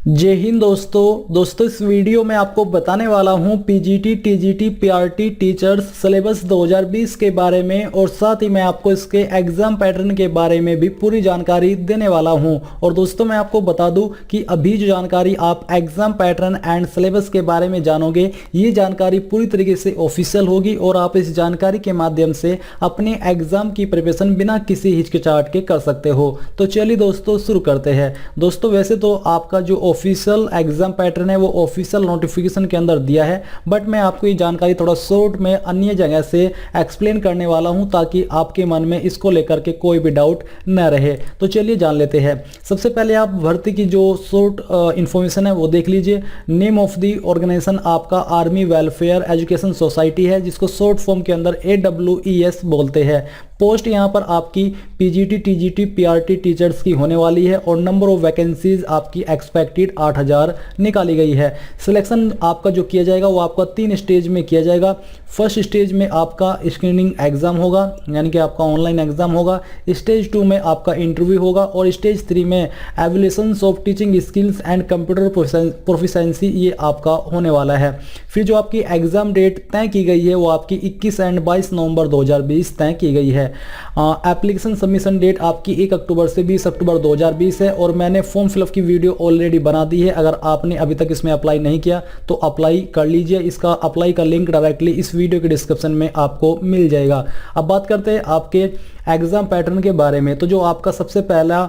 जय हिंद दोस्तों इस वीडियो में आपको बताने वाला हूं PGT, TGT, PRT teachers syllabus 2020 के बारे में और साथ ही मैं आपको इसके एग्जाम पैटर्न के बारे में भी पूरी जानकारी देने वाला हूं। और दोस्तों मैं आपको बता दूं कि अभी जो जानकारी आप एग्जाम पैटर्न एंड सिलेबस के बारे में जानोगे, ये जानकारी पूरी तरीके से ऑफिशियल होगी और आप इस जानकारी के माध्यम से अपने एग्जाम की प्रिपरेशन बिना किसी हिचकिचाहट के कर सकते हो। तो चलिए दोस्तों शुरू करते हैं। दोस्तों वैसे तो आपका जो ऑफिशियल एग्जाम पैटर्न है वो ऑफिशियल नोटिफिकेशन के अंदर दिया है, बट मैं आपको ये जानकारी थोड़ा शॉर्ट में अन्य जगह से एक्सप्लेन करने वाला हूं ताकि आपके मन में इसको लेकर के कोई भी डाउट न रहे। तो चलिए जान लेते हैं। सबसे पहले आप भर्ती की जो शॉर्ट इंफॉर्मेशन है वो देख लीजिए। नेम ऑफ द ऑर्गेनाइजेशन आपका आर्मी वेलफेयर एजुकेशन सोसाइटी है, जिसको शॉर्ट फॉर्म के अंदर AWES बोलते हैं। पोस्ट यहाँ पर आपकी पीजीटी, टीजीटी, पीआरटी टीचर्स की होने वाली है और नंबर ऑफ वैकेंसीज आपकी एक्सपेक्टेड 8000 निकाली गई है। सिलेक्शन आपका जो किया जाएगा वो आपका 3 स्टेज में किया जाएगा। फर्स्ट स्टेज में आपका स्क्रीनिंग एग्जाम होगा, यानी कि आपका ऑनलाइन एग्जाम होगा। स्टेज 2 में आपका इंटरव्यू होगा और स्टेज 3 में evolution of teaching skills and computer proficiency ये आपका होने वाला है। फिर जो आपकी एग्जाम डेट तय की गई है वो आपकी 21 एंड 22 नवंबर 2020 तय की गई है। एप्लीकेशन सबमिशन डेट आपकी 1 अक्टूबर से 20 अक्टूबर 2020 है और मैंने फॉर्म फिलअप की वीडियो ऑलरेडी बना दी है। अगर आपने अभी तक इसमें अप्लाई नहीं किया तो अप्लाई कर लीजिए। इसका अप्लाई का लिंक डायरेक्टली इस वीडियो के डिस्क्रिप्शन में आपको मिल जाएगा। अब बात करते हैं आपके एग्जाम पैटर्न के बारे में। तो जो आपका सबसे पहला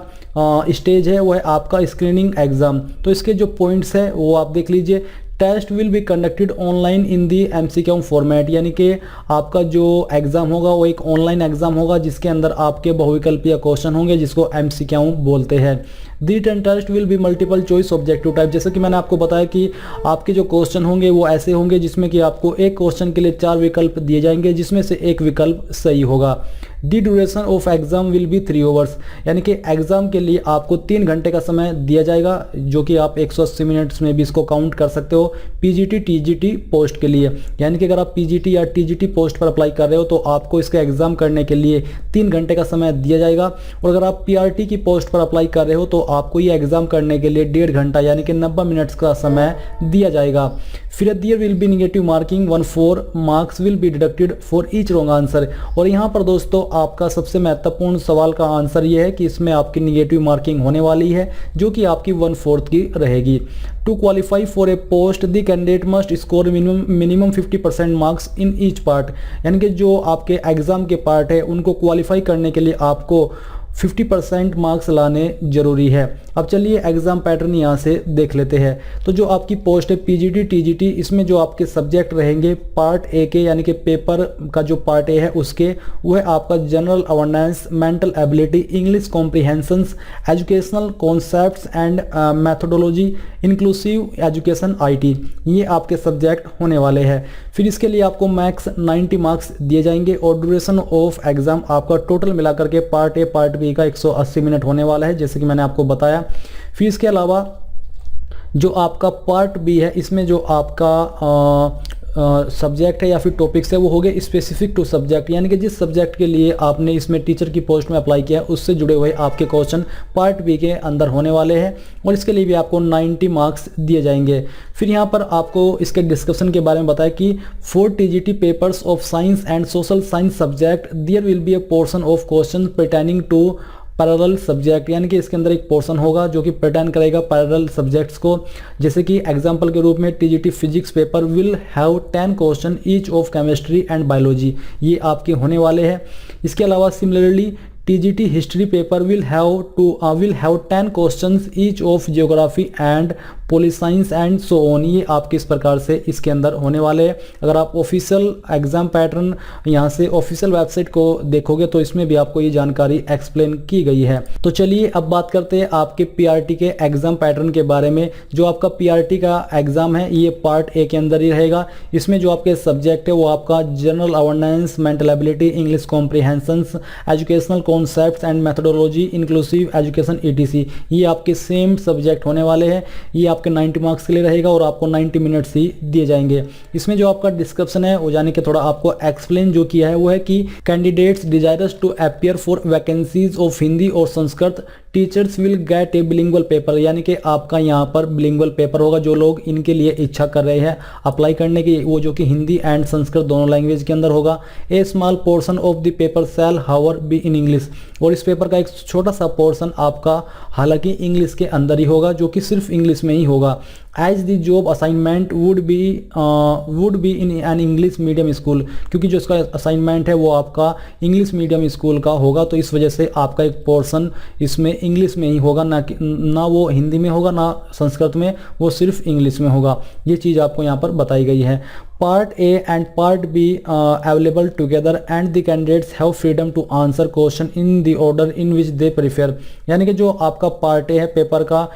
स्टेज है वो है आपका स्क्रीनिंग एग्जाम। तो इसके जो पॉइंट्स है वो आप देख लीजिए। Test will be conducted online in the MCQ format, यानी कि आपका जो एग्जाम होगा वो एक ऑनलाइन एग्जाम होगा जिसके अंदर आपके बहुविकल्पीय क्वेश्चन होंगे जिसको MCQ बोलते हैं। The written test will be multiple choice objective type. जैसे कि मैंने आपको बताया कि आपके जो क्वेश्चन होंगे वो ऐसे होंगे जिसमें कि आपको एक क्वेश्चन के लिए 4 विकल्प दिए जाएंगे जिसमें से एक विकल्प सही होगा। The duration of exam will be 3 hours, यानी कि एग्जाम के लिए आपको 3 घंटे का समय दिया जाएगा, जो कि आप 180 मिनट्स में भी इसको काउंट कर सकते हो पीजीटी, टीजीटी पोस्ट के लिए। यानी कि अगर आप पीजीटी या टीजीटी पोस्ट पर अप्लाई कर रहे हो तो आपको इसका एग्जाम करने के लिए 3 घंटे का समय दिया जाएगा। और अगर आप पीआरटी की पोस्ट पर अप्लाई कर रहे हो तो आपको ये एग्जाम करने के लिए 1.5 घंटा यानी कि 90 मिनट्स का समय दिया जाएगा। फिर there will be negative marking 1/4 marks will be deducted for each wrong answer. और यहाँ पर दोस्तों आपका सबसे महत्वपूर्ण सवाल का आंसर ये है कि इसमें आपकी नेगेटिव मार्किंग होने वाली है जो कि आपकी 1/4 की रहेगी। To qualify for a post the candidate must score minimum 50% marks in each part, यानी कि जो आपके एग्जाम के पार्ट है उनको क्वालिफाई करने के लिए आपको 50% मार्क्स लाने जरूरी है। अब चलिए एग्जाम पैटर्न यहाँ से देख लेते हैं। तो जो आपकी पोस्ट है पीजीटी, टीजीटी, इसमें जो आपके सब्जेक्ट रहेंगे पार्ट ए के, यानी कि पेपर का जो पार्ट ए है उसके, वो है आपका general awareness, mental ability, English comprehensions, educational concepts and methodology, inclusive education IT, ये आपके सब्जेक्ट होने वाले हैं। फिर इसके लिए आपको मैक्स 90 मार्क्स दिए जाएंगे और ड्यूरेशन ऑफ एग्जाम आपका टोटल मिलाकर के पार्ट ए पार्ट बी का 180 मिनट होने वाला है, जैसे कि मैंने आपको बताया। फिर इसके अलावा जो आपका पार्ट बी है इसमें जो आपका सब्जेक्ट है या फिर टॉपिक्स है वो हो गए स्पेसिफिक टू सब्जेक्ट, यानी कि जिस सब्जेक्ट के लिए आपने इसमें टीचर की पोस्ट में अप्लाई किया उससे जुड़े हुए आपके क्वेश्चन पार्ट बी के अंदर होने वाले हैं और इसके लिए भी आपको 90 मार्क्स दिए जाएंगे। फिर यहाँ पर आपको इसके डिस्कशन के बारे में बताया कि for TGT papers of science and social science subject there will be a portion of question pertaining to parallel subject, यानी कि इसके अंदर एक पोर्शन होगा जो कि पर्टेन करेगा पैरेलल सब्जेक्ट्स को। जैसे कि एग्जांपल के रूप में TGT physics paper will have 10 question each of chemistry and biology, ये आपके होने वाले हैं। इसके अलावा similarly TGT history paper will have 10 questions each of geography and poli science and so on, ये आपके इस प्रकार से इसके अंदर होने वाले हैं। अगर आप ऑफिशियल एग्जाम पैटर्न यहाँ से ऑफिशियल वेबसाइट को देखोगे तो इसमें भी आपको ये जानकारी एक्सप्लेन की गई है। तो चलिए अब बात करते हैं आपके पीआरटी के एग्जाम पैटर्न के बारे में। जो आपका पीआरटी का एग्जाम है ये पार्ट ए के अंदर ही रहेगा। इसमें जो आपके सब्जेक्ट है वो आपका general awareness, mental ability, English comprehensions, educational concepts and methodology, inclusive education ETC, ये आपके सेम सब्जेक्ट होने वाले हैं। ये आपके 90 मार्क्स के लिए रहेगा और आपको 90 मिनट्स ही दिए जाएंगे। इसमें जो आपका डिस्क्रिप्शन है वो जाने के थोड़ा आपको एक्सप्लेन जो किया है वो है कि candidates desirous to appear for vacancies of Hindi और Sanskrit teachers will get a bilingual paper, यानी कि आपका यहाँ पर बिलिंगुअल पेपर होगा। जो लोग इनके लिए इच्छा कर रहे हैं अप्लाई करने की, वो जो कि हिंदी एंड संस्कृत दोनों लैंग्वेज के अंदर होगा। A small portion of the paper shall however be in English, और इस पेपर का एक छोटा सा पोर्शन आपका हालांकि इंग्लिश के अंदर ही होगा, जो कि सिर्फ इंग्लिश में ही होगा। As the job assignment would be in an English medium school, क्योंकि जो इसका असाइनमेंट है वो आपका इंग्लिश मीडियम स्कूल का होगा, तो इस वजह से आपका एक पोर्शन इसमें इंग्लिश में ही होगा, ना वो हिंदी में होगा ना संस्कृत में, वो सिर्फ इंग्लिश में होगा। ये चीज़ आपको यहाँ पर बताई गई है। Part A and part B available together and the candidates have freedom to answer question in the order in which they prefer, यानी कि जो आपका पार्ट ए है पेपर का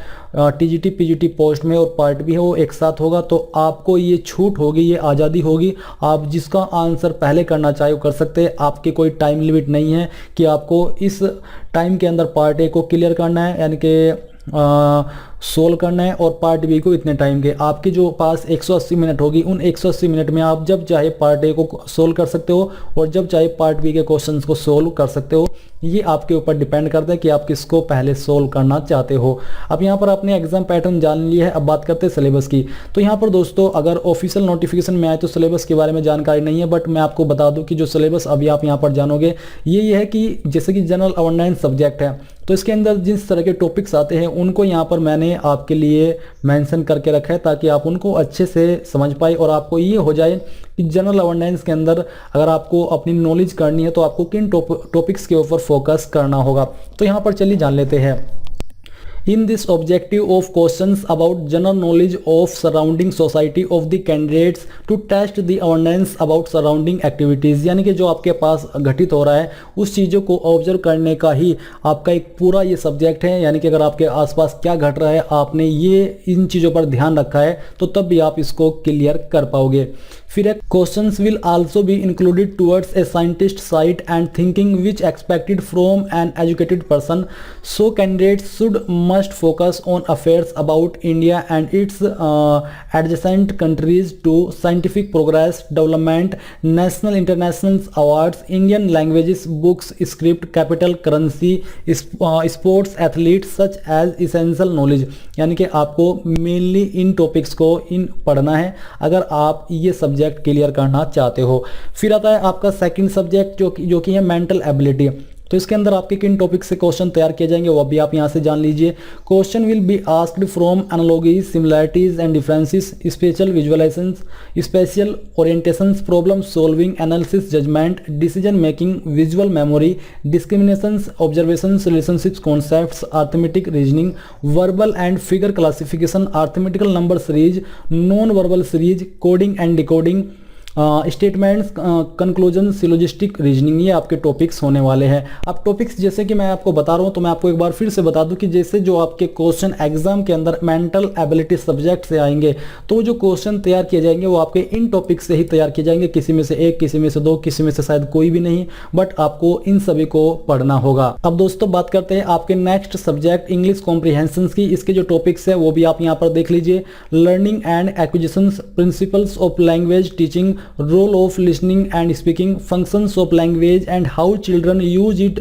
टीजीटी पीजीटी पोस्ट में और पार्ट बी है वो एक साथ होगा, तो आपको ये छूट होगी, ये आज़ादी होगी, आप जिसका आंसर पहले करना चाहे वो कर सकते हैं। आपकी कोई टाइम लिमिट नहीं है कि आपको इस टाइम के अंदर पार्ट ए को क्लियर करना है, यानी कि सोल्व करना है, और पार्ट बी को इतने टाइम के। आपके जो पास 180 मिनट होगी, उन 180 मिनट में आप जब चाहे पार्ट ए को सोल्व कर सकते हो और जब चाहे पार्ट बी के क्वेश्चंस को सोल्व कर सकते हो। ये आपके ऊपर डिपेंड करता है कि आप किसको पहले सोल्व करना चाहते हो। अब यहाँ पर आपने एग्जाम पैटर्न जान लिया है, अब बात करते हैं सिलेबस की। तो यहाँ पर दोस्तों अगर ऑफिशियल नोटिफिकेशन में आए तो सिलेबस के बारे में जानकारी नहीं है, बट मैं आपको बता दूँ कि जो सिलेबस अभी आप यहाँ पर जानोगे ये है कि जैसे कि जनरल अवेयरनेस सब्जेक्ट है, तो इसके अंदर जिस तरह के टॉपिक्स आते हैं उनको यहाँ पर मैंने आपके लिए मेंशन करके रखा है, ताकि आप उनको अच्छे से समझ पाए और आपको ये हो जाए कि जनरल अवेयरनेस के अंदर अगर आपको अपनी नॉलेज करनी है तो आपको किन टॉपिक्स के ऊपर फोकस करना होगा। तो यहाँ पर चलिए जान लेते हैं। In this objective of questions about general knowledge of surrounding society of the candidates to test the awareness about surrounding activities, यानी कि जो आपके पास घटित हो रहा है उस चीज़ों को ऑब्जर्व करने का ही आपका एक पूरा ये सब्जेक्ट है। यानी कि अगर आपके आसपास क्या घट रहा है आपने ये इन चीज़ों पर ध्यान रखा है तो तब भी आप इसको क्लियर कर पाओगे। फिर एक questions will also be included towards a scientist site and thinking which expected from an educated person, so candidates should must focus on affairs about India and its adjacent countries to scientific progress, development, national international awards, Indian languages, books, script, capital, currency, sports, athletes such as essential knowledge, यानी कि आपको mainly इन topics को पढ़ना है अगर आप ये subject clear करना चाहते हो। फिर आता है आपका सेकंड सब्जेक्ट जो कि है मेंटल एबिलिटी। तो इसके अंदर आपके किन टॉपिक से क्वेश्चन तैयार किए जाएंगे वो भी आप यहाँ से जान लीजिए। Question will be asked from analogies, similarities and differences, spatial visualisations, spatial orientations, problem solving, analysis, judgement, decision making, visual memory, discriminations, observations, relationships, concepts, arithmetic reasoning, verbal and figure classification, arithmetical number series, non verbal series, coding and decoding, statements, conclusion, syllogistic reasoning, ये आपके topics होने वाले हैं। अब topics जैसे कि मैं आपको बता रहा हूँ तो मैं आपको एक बार फिर से बता दूं कि जैसे जो आपके क्वेश्चन एग्जाम के अंदर मेंटल एबिलिटी सब्जेक्ट से आएंगे तो जो क्वेश्चन तैयार किए जाएंगे वो आपके इन टॉपिक्स से ही तैयार किए जाएंगे, किसी में से एक, किसी में से दो, किसी में से शायद कोई भी नहीं, बट आपको इन सभी को पढ़ना होगा। अब दोस्तों बात करते हैं आपके नेक्स्ट सब्जेक्ट इंग्लिश कॉम्प्रिहेंशन की। इसके जो टॉपिक्स है वो भी आप यहाँ पर देख लीजिए। Learning and acquisition, principles of language teaching, role of listening and speaking, functions of language and how children use it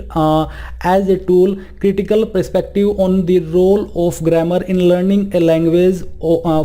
as a tool, critical perspective on the role of grammar in learning a language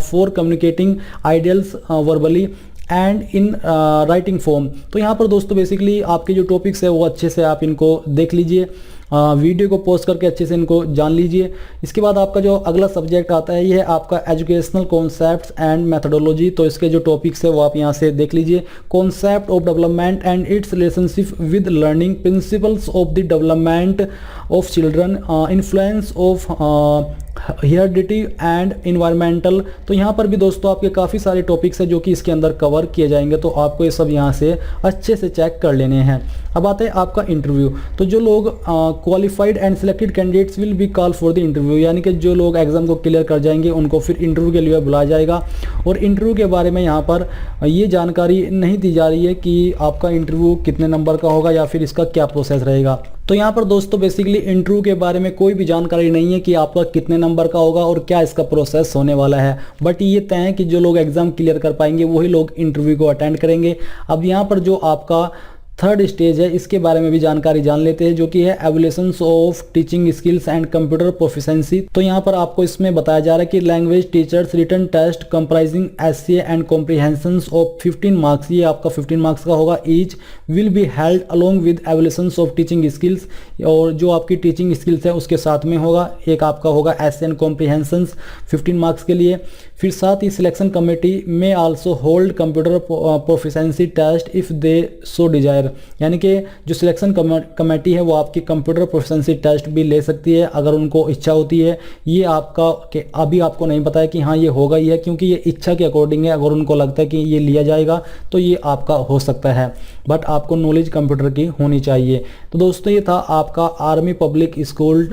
for communicating ideas verbally and in writing form. तो यहाँ पर दोस्तों basically आपके जो topics है वो अच्छे से आप इनको देख लीजिए, वीडियो को पॉज करके अच्छे से इनको जान लीजिए। इसके बाद आपका जो अगला सब्जेक्ट आता है ये है आपका एजुकेशनल कॉन्सेप्ट्स एंड मेथडोलॉजी। तो इसके जो टॉपिक्स है वो आप यहाँ से देख लीजिए। Concept of development and it's relationship with learning, principles of the development of children, influence of heredity and environmental. तो यहाँ पर भी दोस्तों आपके काफ़ी सारे टॉपिक्स हैं जो कि इसके अंदर कवर किए जाएंगे, तो आपको ये सब यहाँ से अच्छे से चेक कर लेने हैं। अब आता है आपका इंटरव्यू। तो जो लोग qualified and selected candidates will be call for the interview, यानी कि जो लोग एग्जाम को क्लियर कर जाएंगे उनको फिर इंटरव्यू के लिए बुलाया जाएगा। और इंटरव्यू के बारे में यहाँ पर ये जानकारी नहीं दी जा रही है कि आपका इंटरव्यू कितने नंबर का होगा या फिर इसका क्या प्रोसेस रहेगा। तो यहाँ पर दोस्तों बेसिकली इंटरव्यू के बारे में कोई भी जानकारी नहीं है कि आपका कितने नंबर का होगा और क्या इसका प्रोसेस होने वाला है, बट ये तय है कि जो लोग एग्जाम क्लियर कर पाएंगे वही लोग इंटरव्यू को अटेंड करेंगे। अब यहाँ पर जो आपका थर्ड स्टेज है, इसके बारे में भी जानकारी जान लेते हैं, जो कि है evolutions of teaching skills and computer proficiency. तो यहाँ पर आपको इसमें बताया जा रहा है कि language teachers written test comprising essay and comprehensions of 15 marks, ये आपका 15 मार्क्स का होगा, each will be held along with evolutions of teaching skills, और जो आपकी टीचिंग स्किल्स है उसके साथ में होगा। एक आपका होगा एसए एंड कॉम्प्रिहेंशंस 15 मार्क्स के लिए। फिर साथ ही सिलेक्शन कमेटी में also hold computer proficiency test if they so desire, यानी कि जो सिलेक्शन कमेटी है वो आपकी कंप्यूटर प्रोफिशिएंसी टेस्ट भी ले सकती है अगर उनको इच्छा होती है। ये आपका कि अभी आपको नहीं पता है कि हाँ ये होगा ही है, क्योंकि ये इच्छा के अकॉर्डिंग है। अगर उनको लगता है कि ये लिया जाएगा तो ये आपका हो सकता है, बट आपको नॉलेज कंप्यूटर की होनी चाहिए। तो दोस्तों ये था आपका army public school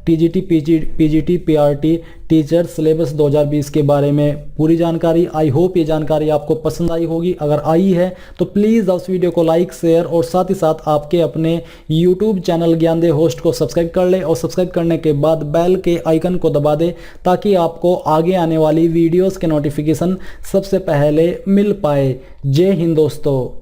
TGT PGT PRT teacher syllabus 2020 के बारे में पूरी जानकारी। आई होप ये जानकारी आपको पसंद आई होगी। अगर आई है तो प्लीज़ उस वीडियो को लाइक शेयर और साथ ही साथ आपके अपने यूट्यूब चैनल ज्ञानदेव होस्ट को सब्सक्राइब कर ले, और सब्सक्राइब करने के बाद बेल के आइकन को दबा दे ताकि आपको आगे आने वाली वीडियोस के नोटिफिकेशन सबसे पहले मिल पाए। जय हिंद दोस्तों।